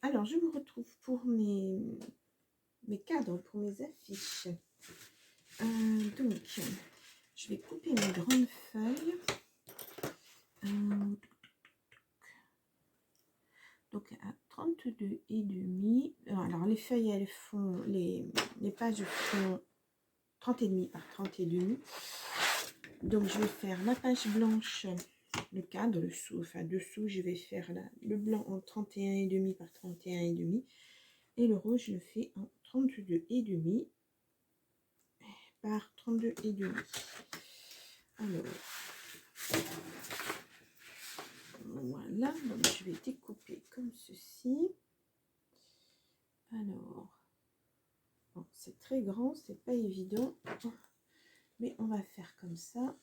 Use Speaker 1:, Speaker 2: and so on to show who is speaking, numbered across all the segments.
Speaker 1: Alors, je vous retrouve pour mes cadres, pour mes affiches. Donc, je vais couper mes grandes feuilles. Donc, à 32,5. Alors, les feuilles, elles font, les pages font 30,5 par 30,5. Donc, je vais faire la page blanche, le cadre, dessous, je vais faire le blanc en 31,5 par 31,5. Et le rose, je le fais en 32,5 par 32,5. Alors, voilà, donc je vais découper comme ceci. Alors, bon, c'est très grand, c'est pas évident, mais on va faire comme ça.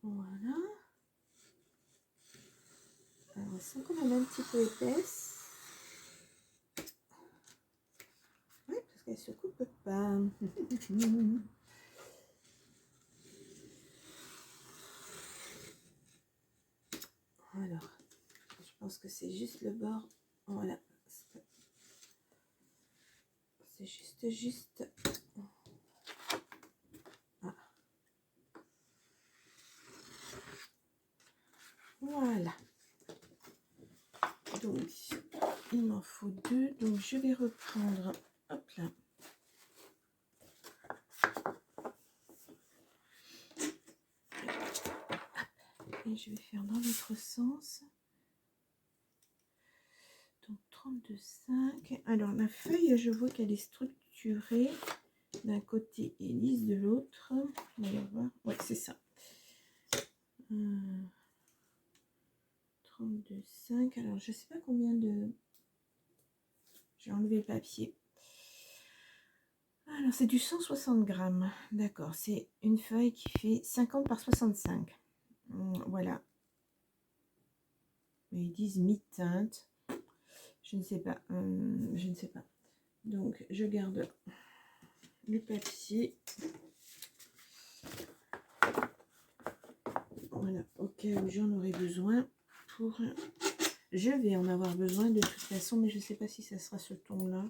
Speaker 1: Voilà. Alors, elles sont quand même un petit peu épaisses. Oui, parce qu'elles se coupent pas. Alors, je pense que c'est juste le bord. Voilà. C'est juste. Ah. Voilà. Donc, il m'en faut 2. Donc, je vais reprendre. Hop là. Et je vais faire dans l'autre sens. Donc 32,5. Alors la feuille, je vois qu'elle est structurée d'un côté et lisse de l'autre. On va voir. Ouais, c'est ça. 32,5. Alors je sais pas combien de. J'ai enlevé le papier. Alors c'est du 160 grammes. D'accord. C'est une feuille qui fait 50 par 65. Voilà. Ils disent mi-teinte. Je ne sais pas. Je ne sais pas. Donc je garde le papier. Voilà, au cas où j'en aurai besoin pour... Je vais en avoir besoin de toute façon, mais je ne sais pas si ça sera ce ton-là.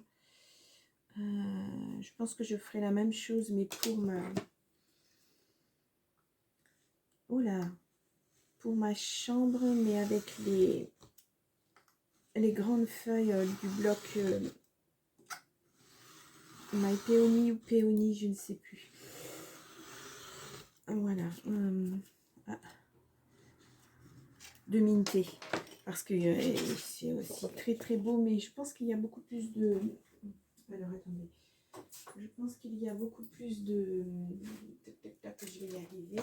Speaker 1: Je pense que je ferai la même chose, mais pour ma... Oula, pour ma chambre, mais avec les grandes feuilles du bloc My Peony ou Peony, je ne sais plus. Voilà. De Minté. Parce que c'est aussi très très beau, mais je pense qu'il y a beaucoup plus de... Alors attendez. Je pense qu'il y a beaucoup plus de... que je vais y arriver.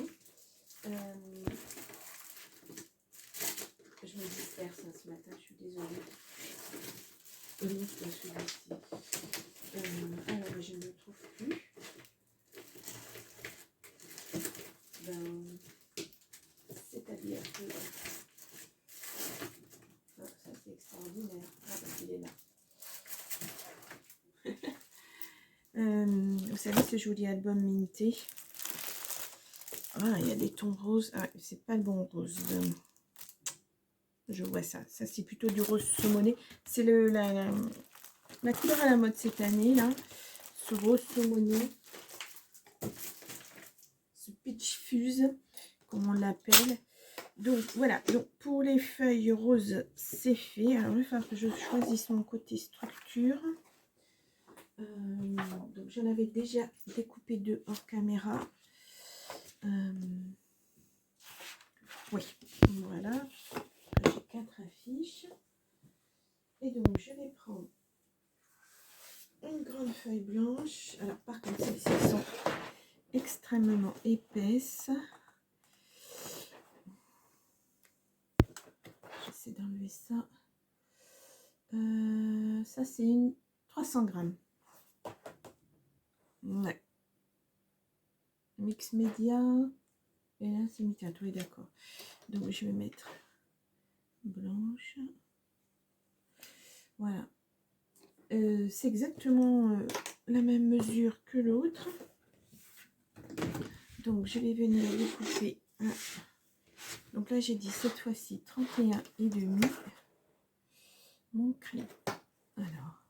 Speaker 1: Je me disperse ce matin, je suis désolée. Et non, je suis ici. Alors, je ne le trouve plus. C'est-à-dire que... Oh, ça, c'est extraordinaire. Ah, il est là. Vous savez ce joli album Minté. Ah, il y a des tons roses. Ah, c'est pas le bon rose. Je vois ça. Ça, c'est plutôt du rose saumoné. C'est la couleur à la mode cette année, là. Ce rose saumoné. Ce peach fuse, comme on l'appelle. Donc, voilà. Donc, pour les feuilles roses, c'est fait. Alors, il va falloir que je choisisse mon côté structure. Donc, j'en avais déjà découpé 2 hors caméra. Oui, voilà. J'ai 4 affiches. Et donc, je vais prendre une grande feuille blanche. Alors, par contre, celles-ci sont extrêmement épaisses. J'essaie d'enlever ça. Ça, c'est une 300 grammes. Ouais. Mix média. Et là, c'est mi-teinte. Oui, d'accord. Donc, je vais mettre blanche. Voilà. C'est exactement la même mesure que l'autre. Donc, je vais venir découper. Donc là, j'ai dit cette fois-ci 31,5 mon crayon. Alors,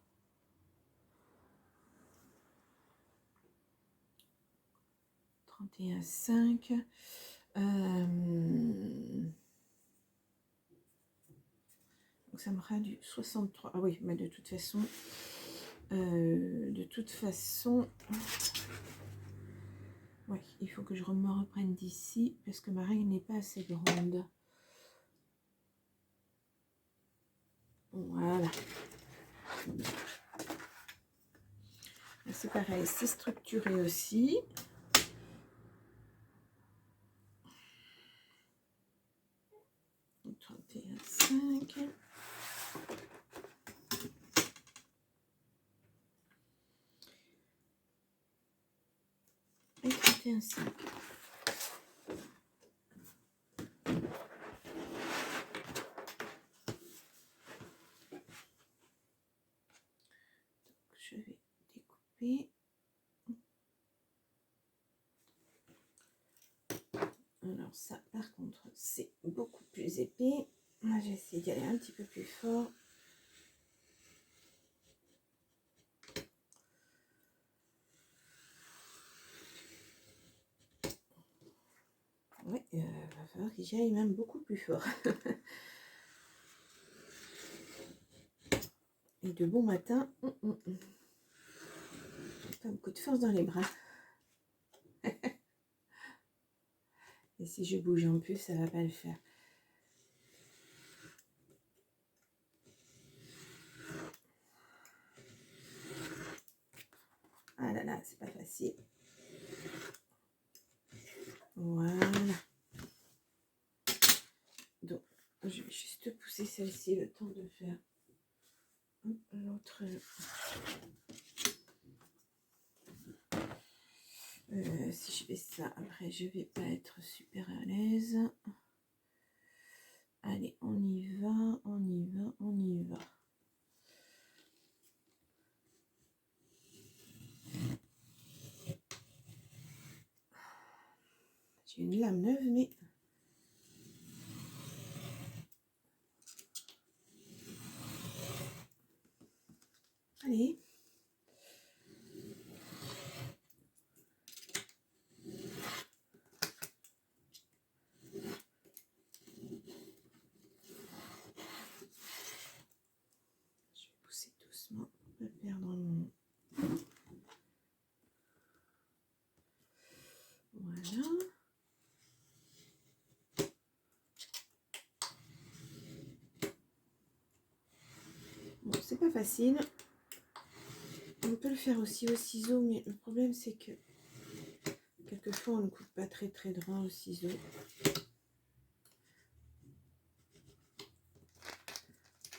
Speaker 1: 31,5. Donc ça me fera du 63. Ah oui, mais de toute façon, ouais, il faut que je me reprenne d'ici parce que ma règle n'est pas assez grande. Voilà. C'est pareil, c'est structuré aussi. Donc, 31,5. Et 31,5. Je vais découper. Alors ça, par contre, c'est beaucoup plus épais. Moi, j'ai essayé d'y aller un petit peu plus fort. Oui, va falloir que j'y aille même beaucoup plus fort. Et de bon matin, pas beaucoup de force dans les bras. Et si je bouge en plus, ça va pas le faire. Ah là là, c'est pas facile. Voilà. Donc, je vais juste pousser celle-ci le temps de faire l'autre. Si je fais ça, après, je vais pas être super à l'aise. Allez, on y va, on y va, on y va. J'ai une lame neuve, mais... Allez. Je vais pousser doucement pour ne pas perdre mon... Voilà. Bon, c'est pas facile. On peut le faire aussi au ciseau, mais le problème c'est que quelquefois on ne coupe pas très droit au ciseau.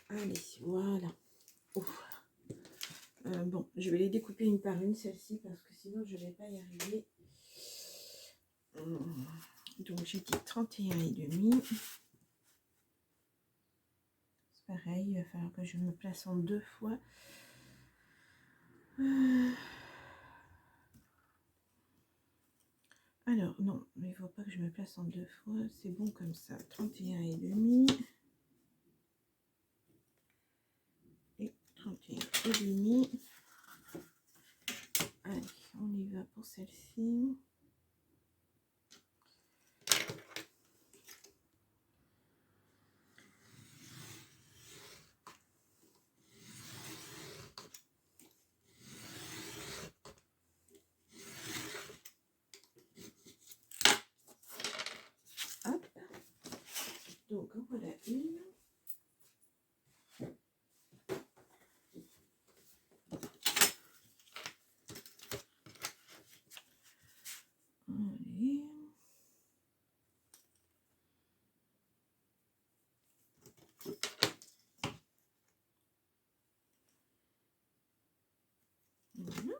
Speaker 1: Allez, voilà. Bon, je vais les découper une par une, celle-ci, parce que sinon je ne vais pas y arriver. Donc j'ai dit 31,5. C'est pareil, il va falloir que je me place en 2 fois. Alors, non, mais il ne faut pas que je me place en 2 fois. C'est bon comme ça. 31,5. Et 31,5. Allez, on y va pour celle-ci. Hop. Donc, voilà une. Allez. Voilà.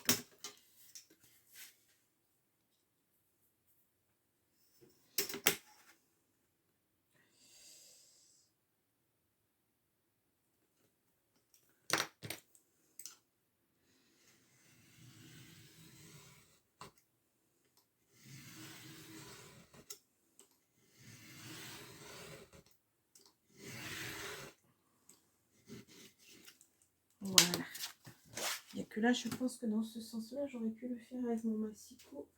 Speaker 1: que là, je pense que dans ce sens-là, j'aurais pu le faire avec mon massicot.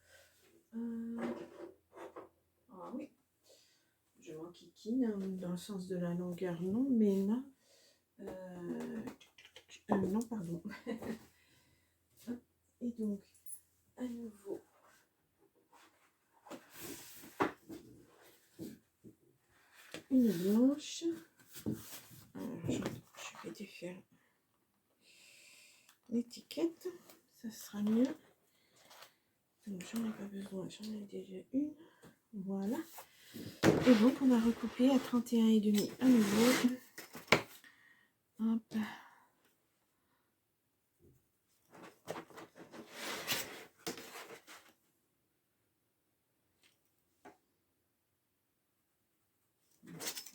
Speaker 1: Ah oui, je m'enquiquine, hein, dans le sens de la longueur, non, mais là, non, pardon. Et donc, à nouveau, une blanche. Alors, je vais défaire l'étiquette, ça sera mieux. Donc, j'en ai pas besoin, j'en ai déjà une. Voilà. Et donc, on a recoupé à 31,5 à nouveau. Hop.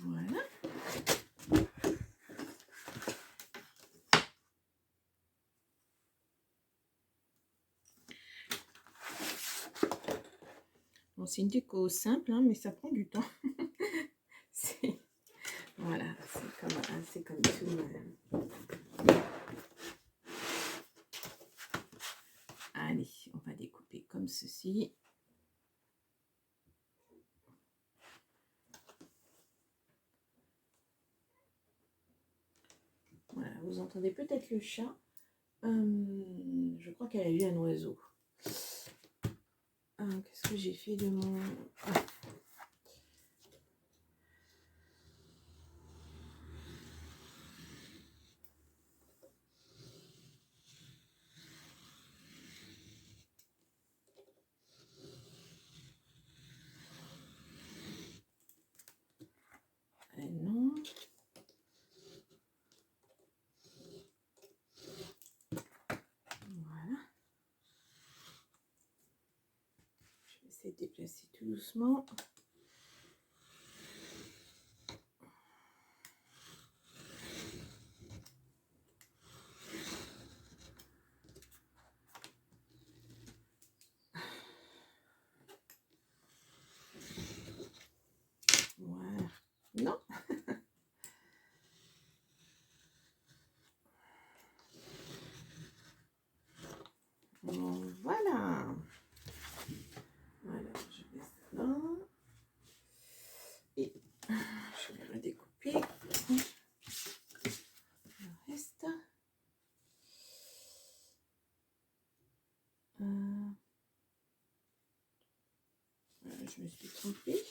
Speaker 1: Voilà. Bon, c'est une déco simple, hein, mais ça prend du temps. Voilà, c'est comme tout. Allez, on va découper comme ceci. Voilà, vous entendez peut-être le chat. Je crois qu'elle a vu un oiseau. Qu'est-ce que j'ai fait de mon... Non. Voilà. Je vais essayer de déplacer tout doucement. Voilà. Non. Voilà. Voilà, je mets ça là. Et je vais redécouper le reste. Je me suis trompée.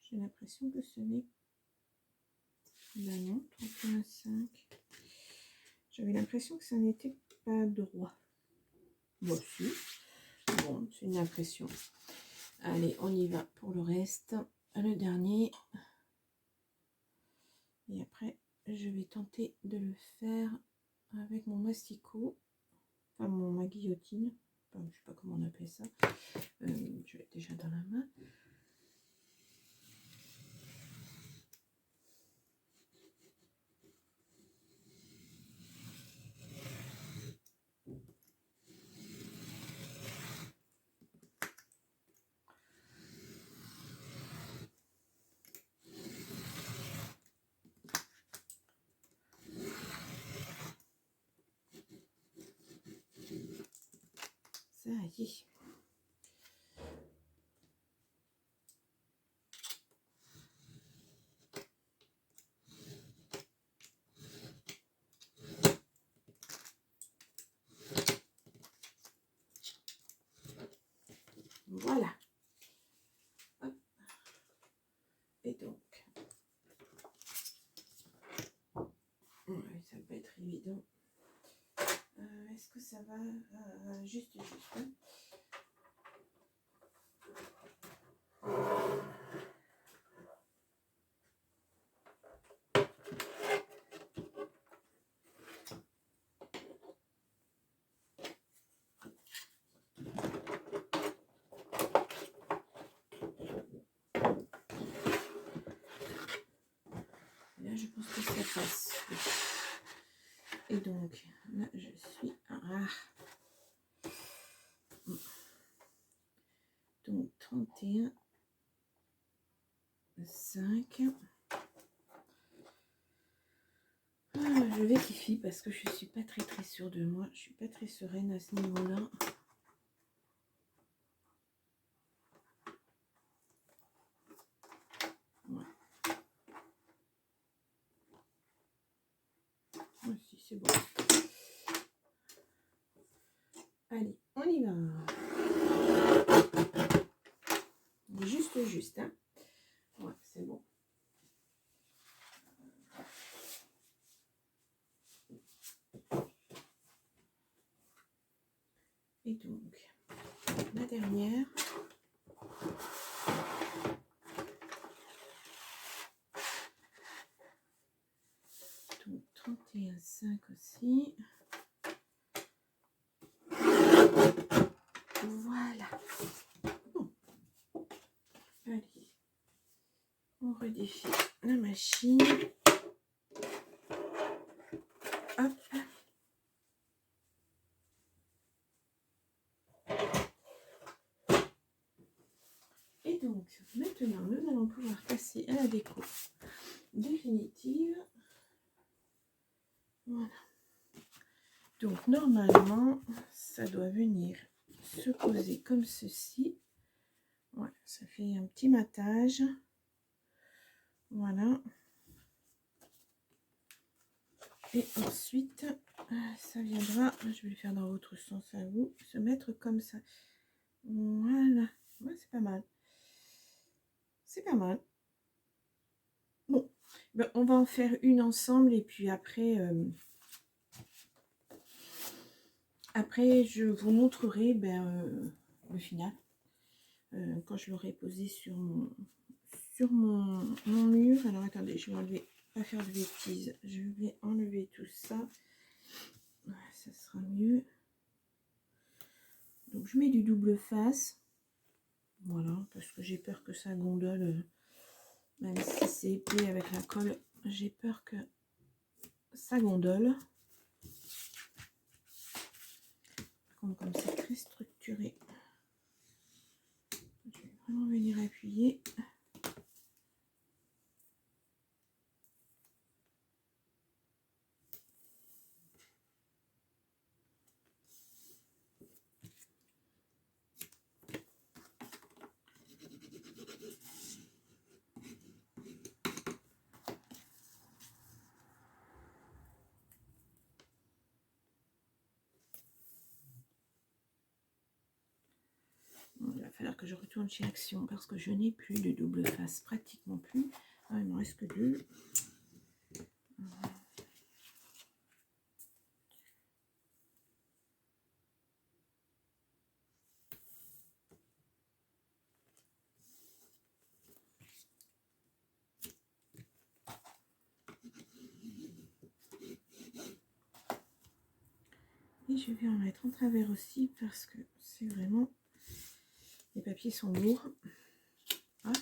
Speaker 1: J'ai l'impression que ce n'est... Ben non, 31,5. J'avais l'impression que ça n'était pas droit. Bon, si. Bon, c'est une impression. Allez, on y va pour le reste. Le dernier. Et après, je vais tenter de le faire avec mon masticot. Enfin, ma guillotine. Enfin, je ne sais pas comment on appelle ça. Je l'ai déjà dans la main. Ça y est. Voilà. Hop. Et donc, ça peut être évident. Est-ce que ça va juste hein. Là, je pense que ça passe. Et donc, là, je suis... Donc, 31,5. Je vérifie parce que je suis pas très sûre de moi. Je suis pas très sereine à ce niveau-là. Ouais. Ouais, si, c'est bon. Allez, on y va. Juste, hein. Ouais, c'est bon. Et donc, la dernière. Donc, 31,5 aussi. Voilà. Bon. Allez. On redéfie la machine. Hop. Et donc, maintenant, nous allons pouvoir passer à la déco définitive. Voilà. Donc, normalement, ça doit venir se poser comme ceci. Voilà, ça fait un petit matage. Voilà. Et ensuite, ça viendra, je vais le faire dans l'autre sens à vous, se mettre comme ça. Voilà. Ouais, c'est pas mal. C'est pas mal. Bon, ben, on va en faire une ensemble et puis après, je vous montrerai le final. Quand je l'aurai posé sur mon mur. Alors attendez, je vais enlever, pas faire de bêtises. Je vais enlever tout ça. Ça sera mieux. Donc je mets du double face. Voilà, parce que j'ai peur que ça gondole. Même si c'est épais avec la colle, j'ai peur que ça gondole. Par contre, comme c'est très structuré, je vais vraiment venir appuyer. Il va falloir que je retourne chez Action parce que je n'ai plus de double face, pratiquement plus. Ah, il ne me reste que 2. Et je vais en mettre en travers aussi parce que c'est vraiment... Les papiers sont lourds. Hop.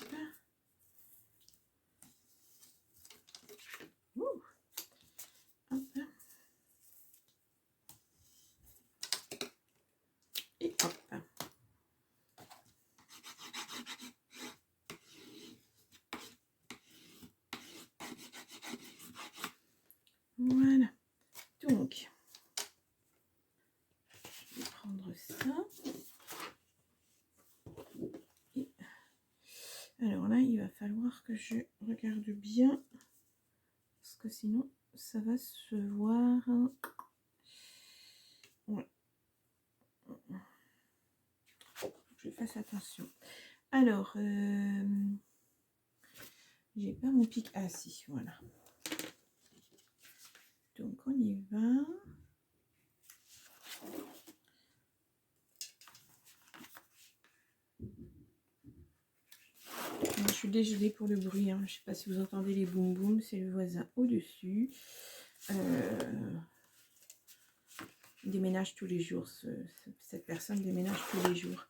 Speaker 1: Ouh. Hop. Et hop. Voilà. Donc, je vais prendre ça. Et alors là, il va falloir que je regarde bien. Parce que sinon, ça va se voir. Ouais. Je fasse attention. Alors, j'ai pas mon pic. Ah si, voilà. Donc on y va. Je suis désolée pour le bruit, hein. Je sais pas si vous entendez les boum boum, c'est le voisin au-dessus. Il déménage tous les jours, cette personne déménage tous les jours.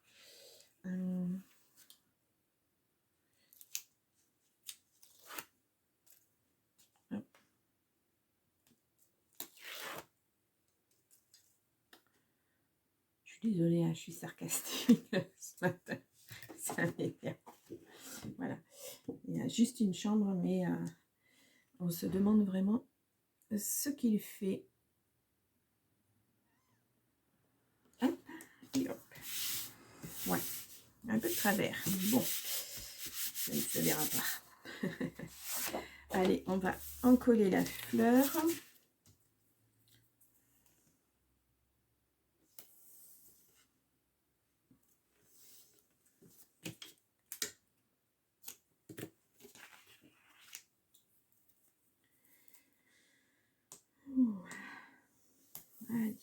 Speaker 1: Je suis désolée, hein, je suis sarcastique ce matin. Ça m'énerve. Voilà. Il y a juste une chambre, mais on se demande vraiment ce qu'il fait. Hop, et hop. Ouais, un peu de travers. Bon, ça ne se verra pas. Allez, on va encoller la fleur. Allez,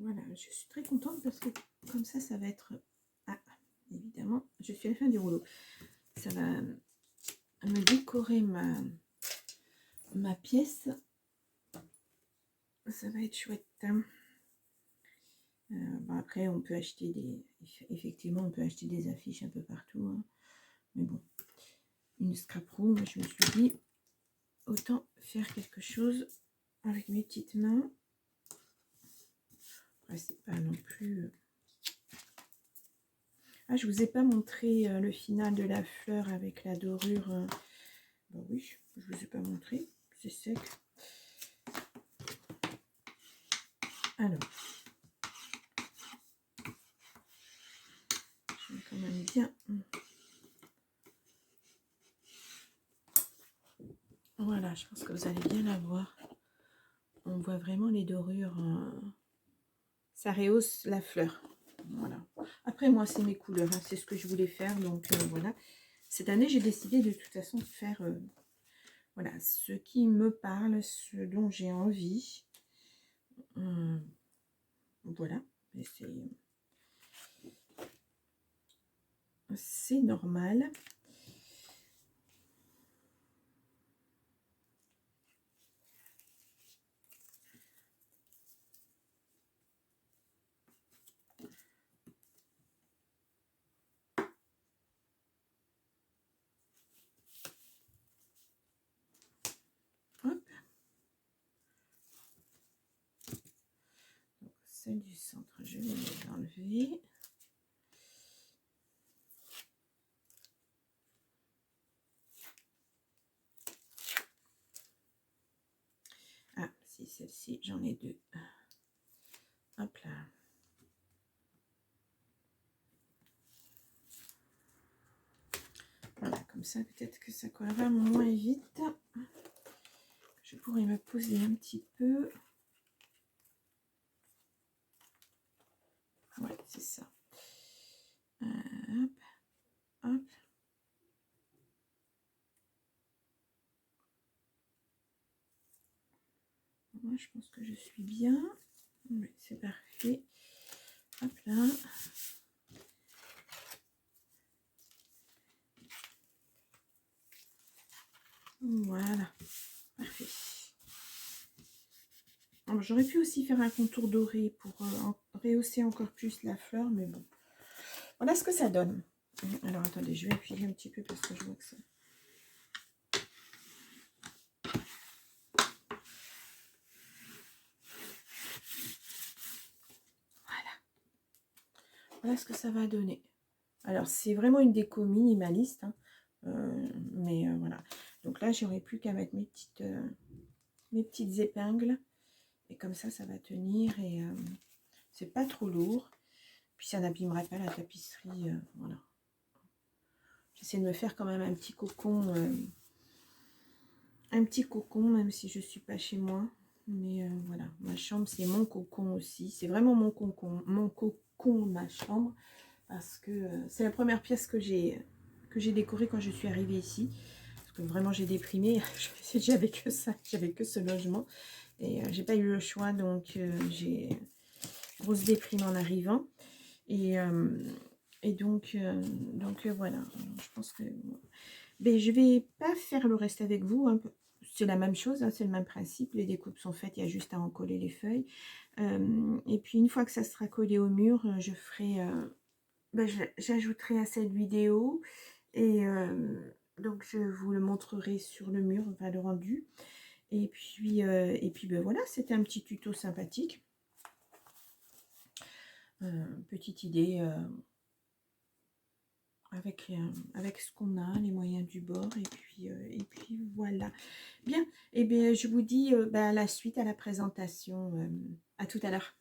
Speaker 1: voilà, je suis très contente parce que comme ça va être... Ah, évidemment, je suis à la fin du rouleau. Ça va me décorer ma pièce. Ça va être chouette. Bon, après, on peut acheter des... Effectivement, on peut acheter des affiches un peu partout. Hein. Mais bon, une scrap room, moi, je me suis dit, autant faire quelque chose avec mes petites mains. Après, c'est pas non plus... Ah, je vous ai pas montré le final de la fleur avec la dorure. Bah oui, je vous ai pas montré. C'est sec. Alors, je vais quand même bien... Voilà, je pense que vous allez bien la voir. On voit vraiment les dorures. Ça rehausse la fleur. Voilà. Après, moi, c'est mes couleurs. Hein, c'est ce que je voulais faire. Donc, voilà. Cette année, j'ai décidé de toute façon de faire voilà, ce qui me parle, ce dont j'ai envie. Voilà. C'est normal. Hop. Donc, celle du centre, je vais les enlever. Ah, si, celle-ci, j'en ai deux. Hop là. Voilà, comme ça, peut-être que ça collera moins vite. Je pourrais me poser un petit peu. Ouais, c'est ça. Hop, hop. Moi, je pense que je suis bien. Oui, c'est parfait. Hop là. Voilà. Parfait. J'aurais pu aussi faire un contour doré pour rehausser encore plus la fleur, mais bon. Voilà ce que ça donne. Alors, attendez, je vais appuyer un petit peu parce que je vois que ça... Voilà. Voilà ce que ça va donner. Alors, c'est vraiment une déco minimaliste, hein, mais voilà. Donc là, j'aurais plus qu'à mettre mes petites épingles. Et comme ça va tenir et c'est pas trop lourd. Puis ça n'abîmerait pas la tapisserie. Voilà. J'essaie de me faire quand même un petit cocon, même si je suis pas chez moi. Mais voilà, ma chambre c'est mon cocon aussi. C'est vraiment mon cocon, ma chambre, parce que c'est la première pièce que j'ai décorée quand je suis arrivée ici. Parce que vraiment j'ai déprimé. J'avais que ça, j'avais que ce logement et j'ai pas eu le choix, donc j'ai grosse déprime en arrivant. Et donc voilà, je pense que... Mais je vais pas faire le reste avec vous, hein. C'est la même chose, hein, c'est le même principe. Les découpes sont faites, il y a juste à en coller les feuilles. Et puis une fois que ça sera collé au mur, je ferai... j'ajouterai à cette vidéo et Donc je vous le montrerai sur le mur, enfin le rendu. Et puis ben voilà, c'était un petit tuto sympathique. Petite idée avec ce qu'on a, les moyens du bord. Et puis voilà. Bien, et bien je vous dis ben, à la suite, à la présentation. À tout à l'heure.